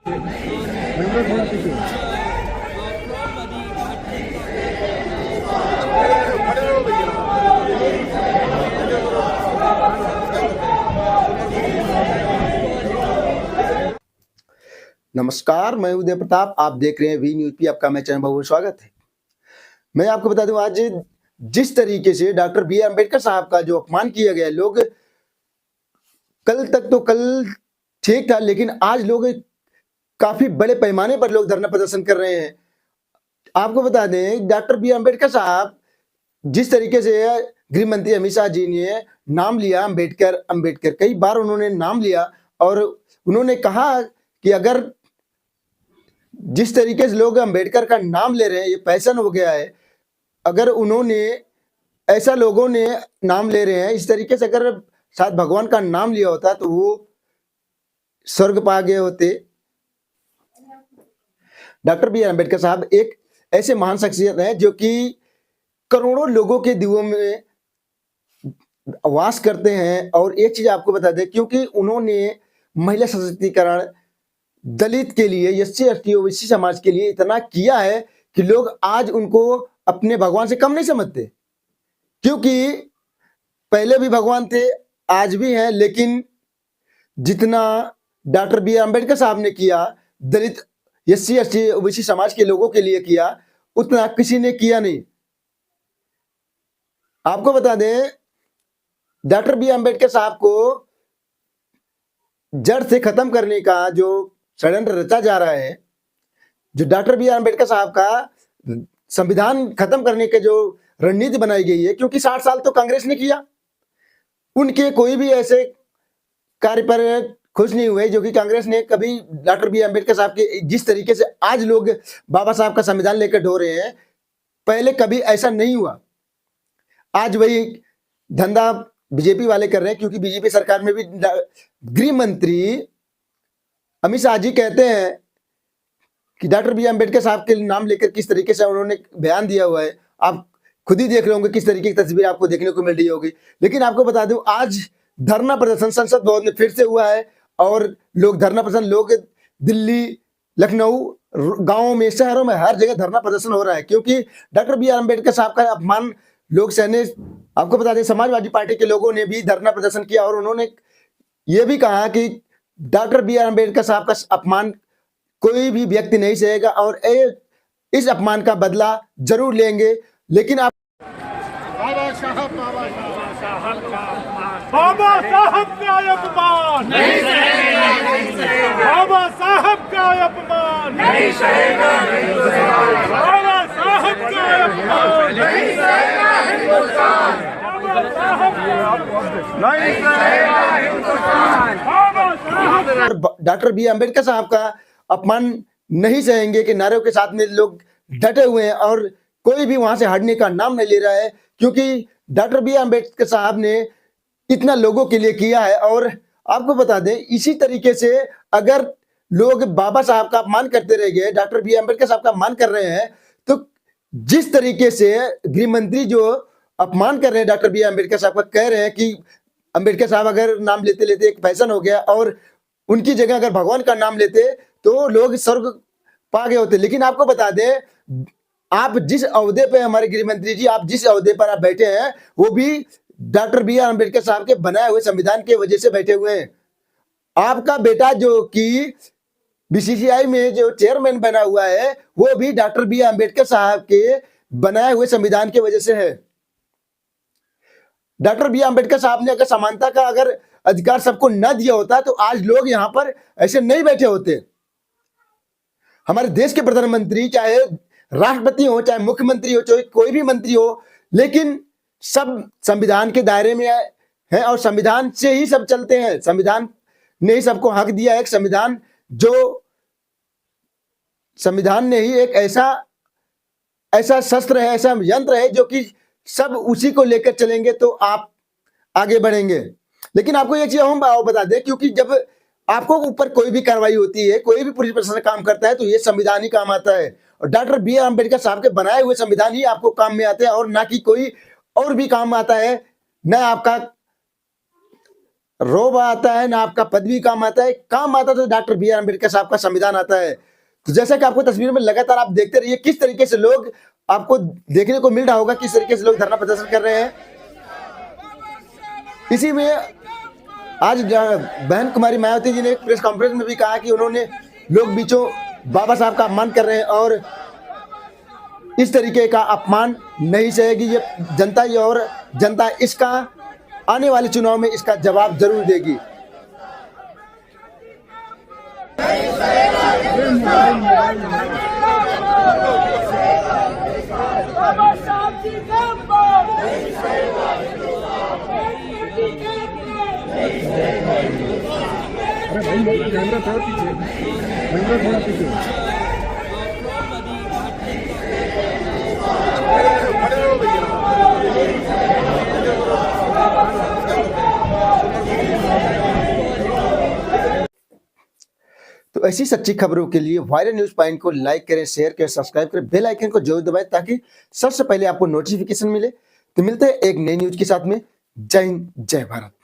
नमस्कार, मैं उदय प्रताप। आप देख रहे हैं वी न्यूज़ पी। आपका मैं चैनल बहुत स्वागत है। मैं आपको बता दूं, आज जिस तरीके से डॉक्टर बी आर अम्बेडकर साहब का जो अपमान किया गया, लोग कल ठीक था, लेकिन आज लोग काफी बड़े पैमाने पर लोग धरना प्रदर्शन कर रहे हैं। आपको बता दें, डॉक्टर बी आर अम्बेडकर साहब जिस तरीके से गृह मंत्री अमित शाह जी ने नाम लिया अंबेडकर कई बार उन्होंने नाम लिया, और उन्होंने कहा कि अगर जिस तरीके से लोग अंबेडकर का नाम ले रहे हैं, ये फैशन हो गया है। अगर उन्होंने ऐसा लोगों ने नाम ले रहे हैं इस तरीके से, अगर शायद भगवान का नाम लिया होता तो वो स्वर्ग पा गए होते। डॉक्टर बी आर अम्बेडकर साहब एक ऐसे महान शख्सियत हैं जो कि करोड़ों लोगों के दिलों में वास करते हैं। और एक चीज आपको बता दें, क्योंकि उन्होंने महिला सशक्तिकरण, दलित के लिए, एससी एसटी ओबीसी समाज के लिए इतना किया है कि लोग आज उनको अपने भगवान से कम नहीं समझते। क्योंकि पहले भी भगवान थे, आज भी हैं, लेकिन जितना डॉक्टर बी आर अम्बेडकर साहब ने किया दलित, एससी एसटी ओबीसी समाज के लोगों के लिए किया, उतना किसी ने किया नहीं। आपको बता दें, डॉक्टर बी आर अम्बेडकर साहब को जड़ से खत्म करने का जो षड्यंत्र रचा जा रहा है, जो डॉक्टर बी आर अम्बेडकर साहब का संविधान खत्म करने के जो रणनीति बनाई गई है, क्योंकि 60 साल तो कांग्रेस ने किया, उनके कोई भी ऐसे कार्य पर खुश नहीं हुए जो कि कांग्रेस ने कभी डॉक्टर बी आर अम्बेडकर साहब के जिस तरीके से आज लोग बाबा साहब का संविधान लेकर ढो रहे हैं, पहले कभी ऐसा नहीं हुआ। आज वही धंधा बीजेपी वाले कर रहे हैं, क्योंकि बीजेपी सरकार में भी गृह मंत्री अमित शाह जी कहते हैं कि डॉक्टर बी आर अम्बेडकर साहब के नाम लेकर किस तरीके से उन्होंने बयान दिया हुआ है। आप खुद ही देख रहे होंगे किस तरीके की तस्वीर आपको देखने को मिल रही होगी। लेकिन आपको बता दूं, आज धरना प्रदर्शन संसद भवन में फिर से हुआ है, और लोग धरना प्रदर्शन, लोग दिल्ली, लखनऊ, गांवों में, शहरों में, हर जगह धरना प्रदर्शन हो रहा है, क्योंकि डॉक्टर बी आर अम्बेडकर साहब का अपमान लोग सहने। आपको बता दें, समाजवादी पार्टी के लोगों ने भी धरना प्रदर्शन किया, और उन्होंने ये भी कहा कि डॉक्टर बी आर अम्बेडकर साहब का अपमान कोई भी व्यक्ति नहीं सहेगा, और इस अपमान का बदला जरूर लेंगे। लेकिन आप बाबा साहब का अपमान नहीं सहेगा, बाबा साहब का अपमान नहीं सहेगा, बाबा साहब का अपमान नहीं सहेगा हिंदुस्तान, बाबा साहब नहीं सहेगा हिंदुस्तान, बाबा साहब। डॉक्टर बी आर अम्बेडकर साहब का अपमान नहीं सहेंगे के नारों के साथ में लोग डटे हुए हैं, और कोई भी वहां से हटने का नाम नहीं ले रहा है, क्योंकि डॉक्टर बी आर अम्बेडकर साहब ने इतना लोगों के लिए किया है। और आपको बता दें, इसी तरीके से अगर लोग बाबा साहब का अपमान करते रह गए, डॉक्टर बी आर अम्बेडकर साहब का अपमान कर रहे हैं, तो जिस तरीके से गृह मंत्री जो अपमान कर रहे हैं डॉक्टर बी आर अम्बेडकर साहब का, कह रहे हैं कि अम्बेडकर साहब अगर नाम लेते लेते एक फैशन हो गया, और उनकी जगह अगर भगवान का नाम लेते तो लोग स्वर्ग पा गए होते। लेकिन आपको बता दें, आप जिस अहदे पे, हमारे गृह मंत्री जी, आप जिस अहदे पर आप बैठे हैं, वो भी डॉक्टर बी आर अम्बेडकर साहब के बनाए हुए संविधान के वजह से बैठे हुए हैं। आपका बेटा जो कि बीसीसीआई में जो चेयरमैन बना हुआ है, वो भी डॉक्टर बी आर अम्बेडकर साहब के बनाए हुए संविधान की वजह से है। डॉक्टर बी आर अम्बेडकर साहब ने अगर समानता का अगर अधिकार सबको न दिया होता, तो आज लोग यहां पर ऐसे नहीं बैठे होते। हमारे देश के प्रधानमंत्री, चाहे राष्ट्रपति हो, चाहे मुख्यमंत्री हो, चाहे कोई भी मंत्री हो, लेकिन सब संविधान के दायरे में है, और संविधान से ही सब चलते हैं। संविधान ने ही सबको हक दिया है। एक संविधान ने ही एक ऐसा शस्त्र है, ऐसा यंत्र है जो कि सब उसी को लेकर चलेंगे तो आप आगे बढ़ेंगे। लेकिन आपको ये चीज हम बता दें, क्योंकि जब आपको ऊपर कोई भी कार्रवाई होती है, कोई भी पुलिस प्रशासन काम करता है, तो ये संविधान ही काम आता है, और डॉक्टर बी आर अम्बेडकर साहब के बनाए हुए संविधान ही आपको काम में आते हैं, और ना कि कोई और भी काम आता है। न आपका रोब आता है ना आपका पदवी काम आता है, काम आता तो डॉक्टर बी आर अम्बेडकर साहब का संविधान आता है। तो जैसा कि आपको तस्वीर में लगातार आप देखते रहिए किस तरीके से लोग आपको देखने को मिल रहा होगा, किस तरीके से लोग धरना प्रदर्शन कर रहे हैं। इसी में आज बहन कुमारी मायावती जी ने एक प्रेस कॉन्फ्रेंस में भी कहा कि उन्होंने लोग बीचों बाबा साहब का अपमान कर रहे हैं और इस तरीके का अपमान नहीं सहेगी ये जनता, और जनता इसका आने वाले चुनाव में इसका जवाब जरूर देगी। कैमरा थोड़ा पीछे, कैमरा थोड़ा पीछे। तो ऐसी सच्ची खबरों के लिए वायरल न्यूज पॉइंट को लाइक करें, शेयर करें, सब्सक्राइब करें, बेल आइकन को जरूर दबाएं ताकि सबसे पहले आपको नोटिफिकेशन मिले। तो मिलते हैं एक नई न्यूज के साथ में। जय हिंद, जय भारत।